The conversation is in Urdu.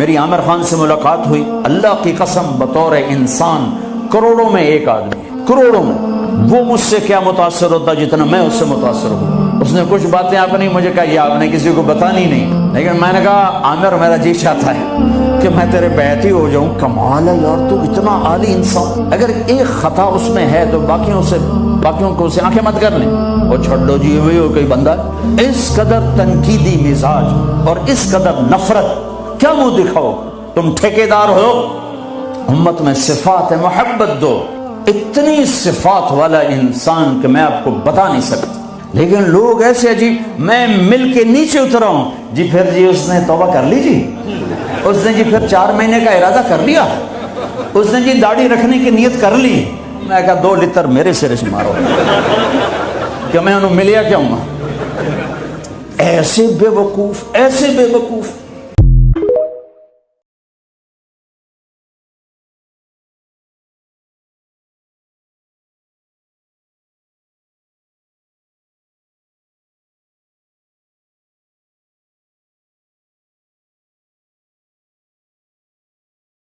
میری عامر خان سے ملاقات ہوئی، اللہ کی قسم بطور انسان کروڑوں میں ایک آدمی، کروڑوں میں، وہ مجھ سے کیا متاثر ہوتا جتنا میں اس سے متاثر ہوں۔ اس نے کچھ باتیں آپ نے مجھے کہا، یہ آپ نے کسی کو بتانی نہیں، لیکن میں نے کہا عامر میرا جی چاہتا ہے کہ میں تیرے بیعتی ہو جاؤں۔ کمال ہے یار، تو اتنا عالی انسان، اگر ایک خطا اس میں ہے تو باقیوں کو اسے آنکھیں مت کر لیں، وہ چھوڑ دو جی ہوئی ہو کوئی بندہ۔ اس قدر تنقیدی مزاج اور اس قدر نفرت، کیا منہ دکھاؤ؟ تم ٹھیکیدار ہو، امت میں صفات محبت دو۔ اتنی صفات والا انسان کہ میں آپ کو بتا نہیں سکتا، لیکن لوگ ایسے عجیب، میں مل کے نیچے اترا ہوں جی، پھر جی اس نے توبہ کر لی جی، اس نے جی پھر 4 مہینے کا ارادہ کر لیا، اس نے جی داڑھی رکھنے کی نیت کر لی۔ میں کہا 2 لتر میرے سرے سے مارو کہ میں انہوں ملیا کیا ہوں۔ ایسے بے وقوف، ایسے بے وقوف۔